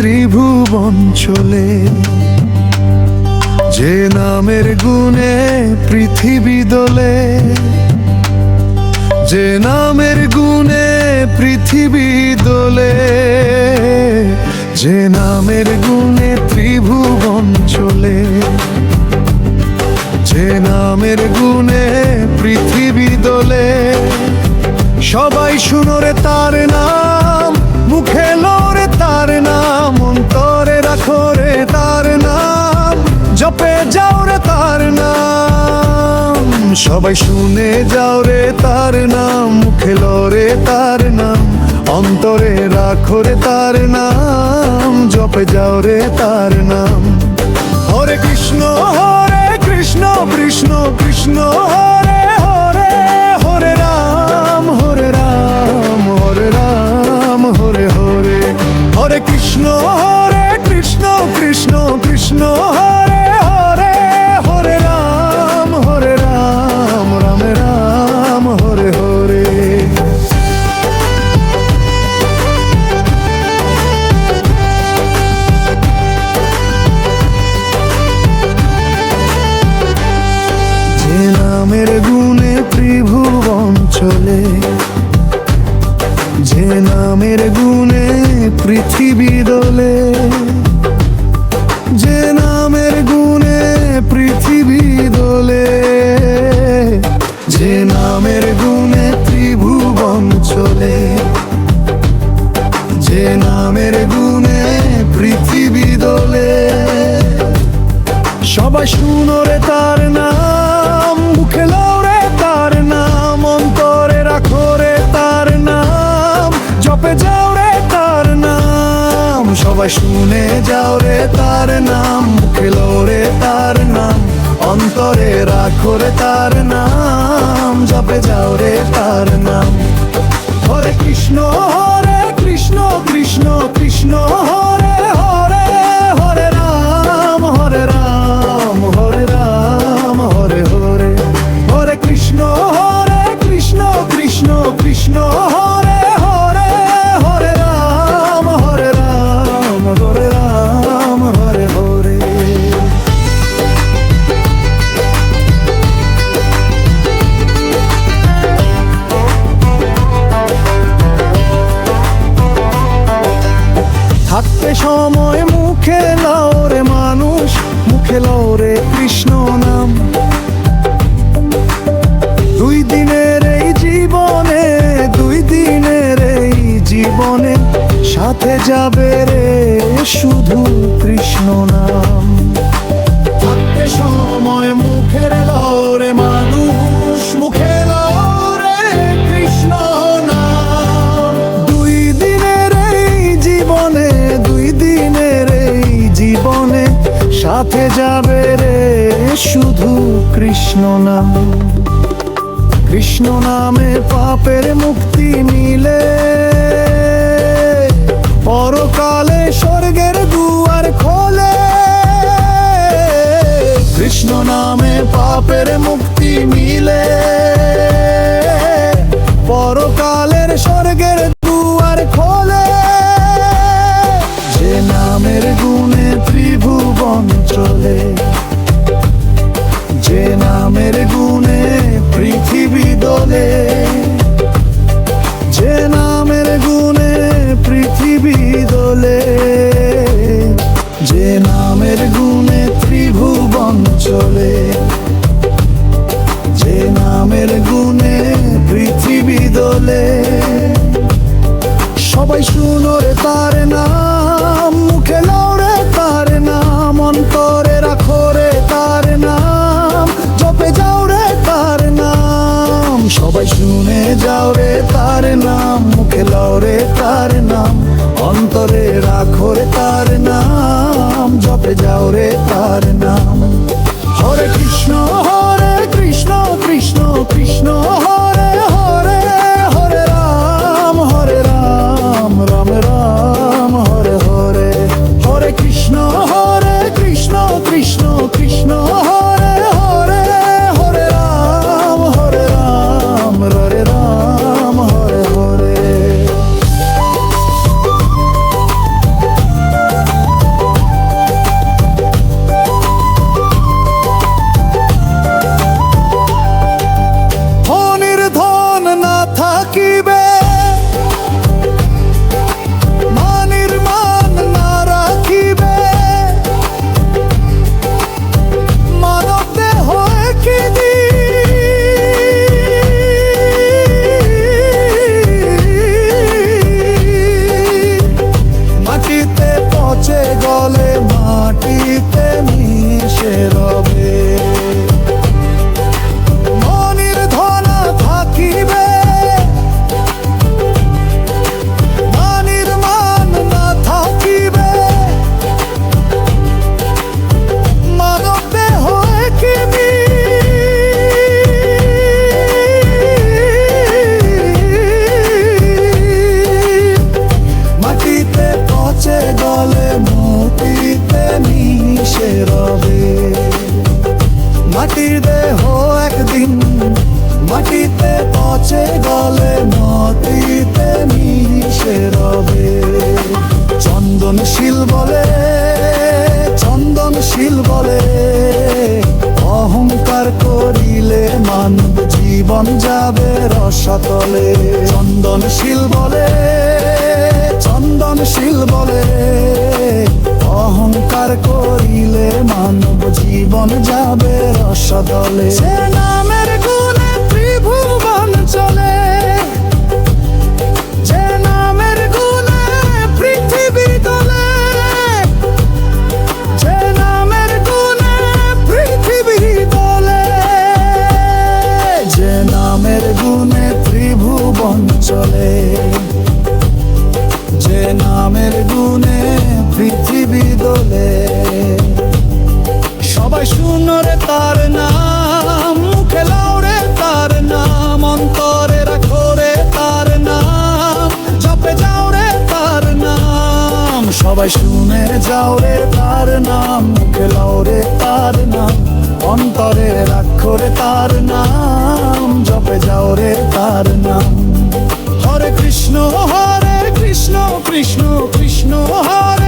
ত্রিভুবন চলে, যে নামের গুণে পৃথিবী দোলে, যে নামের গুণে পৃথিবী দোলে, যে নামের গুণে ত্রিভুবন চলে, যে নামের গুণে পৃথিবী দোলে। সবাই শুনো রে তার নাম, মুখে লোরে তার নাম, অন্তরে রাখো রে তার নাম, জপে যাও রে তার নাম। সবাই শুনে যাও রে তার নাম, মুখে লোরে তার নাম, অন্তরে রাখো রে তার নাম, জপে যাও রে তার নাম। হরে কৃষ্ণ কৃষ্ণ কৃষ্ণ কৃষ্ণ হরে হরে, হরে রাম হরে রাম, হরে রাম হরে হরে। হরে কৃষ্ণ কৃষ্ণ কৃষ্ণ কৃষ্ণ হরে হরে, হরে রাম রাম রাম হরে হরে। যে নামের গুণে ত্রিভুবন চলে, যে নামের গুণে পৃথিবী দোলে, যে নামের গুণে পৃথিবী দোলে, যে নামের গুণে ত্রিভুবন চলে, যে নামের গুণে পৃথিবী দোলে। সবাই শুনো রে তার নাম, মুখে লও রে তার নাম, অন্তরে রাখো রে তার নাম, জপে যাও রে তার নাম। সবাই শুনে যাও রে তার নাম, মুখে লও রে তার নাম, অন্তরে রাখো রে তার নাম, জপে যাও রে তার নাম। হরে কৃষ্ণ কৃষ্ণ কৃষ্ণ কৃষ্ণ হরে হরে, হরে রাম হরে রাম, হরে রাম হরে হরে। হরে কৃষ্ণ কৃষ্ণ কৃষ্ণ কৃষ্ণ হরে হরে, হরে রাম হরে রাম, হরে রাম হরে হরে। থাকতে সময় মুখে লাও রে মানুষ, মুখে লাও রে কৃষ্ণ নাম। দুই দিনের এই জীবনে, দুই দিনের এই জীবনে, সাথে যাবে রে শুধু কৃষ্ণ নাম। থাকতে সময় মুখে লাও রে মানুষ, মুখে লাও রে কৃষ্ণ নাম। দুই দিনের এই জীবনে, দুই দিনের এই জীবনে, সাথে যাবে রে শুধু কৃষ্ণ নাম। কৃষ্ণ নামে পাপের মুক্তি মিলে, পরকালে স্বর্গের দুয়ার খোলে। কৃষ্ণ নামে পাপের মুক্তি মিলে, পরকালের স্বর্গের দুয়ার খোলে। যে নামের গুণে ত্রিভুবন চলে, যে নামের গুণে পৃথিবী দোলে, যে নামের গুণে পৃথিবী দোলে, যে নামের গুণে ত্রিভুবন চলে, যে নামের গুণে পৃথিবী দোলে। সবাই শুনো রে তার নাম, মুখে লাও রে তার নাম, অন্তরে রাখো রে তার নাম, জপে যাও রে তার নাম। সবাই শুনে যাও রে তার নাম, মুখে লাও রে তার নাম, অন্তরে রাখো রে তার নাম, জপে যাও রে তার নাম। হরে কৃষ্ণ কৃষ্ণ কৃষ্ণ কৃষ্ণ হরে হরে, হরে রাম রাম রাম হরে হরে। হরে কৃষ্ণ কৃষ্ণ কৃষ্ণ কৃষ্ণ হরে হরে, হরে রাম হরে রাম হরে হরে। মতিতে মিশে রবে। মাটির দেহ একদিন মাটিতে পচে গলে মতিতে মিশে রবে। চন্দনশীল বলে, চন্দনশীল বলে, অহংকার করিলে মানব জীবন যাবে রসাতলে। চন্দনশীল বলে, চন্দনশীল বলে, অহংকার করিলে মানব জীবন যাবে রসাতলে। সে নামের গুণে ত্রিভুবন চলে, যে নামের গুণে পৃথিবী দোলে, যে নামের গুণে পৃথিবী দোলে, যে নামের গুণে ত্রিভুবন চলে, যে নামের গুণে পৃথিবী দোলে। সবাই শুনো রে তার নাম, মুখে লাও রে তার নাম, অন্তরে রাখো রে তার নাম, জপে যাও রে তার নাম। সবাই শুনে যাও রে তার নাম, মুখে লাও রে তার নাম, অন্তরে রাখো রে তার নাম, জপে যাও রে তার নাম। হরে কৃষ্ণ কৃষ্ণ কৃষ্ণ কৃষ্ণ হরে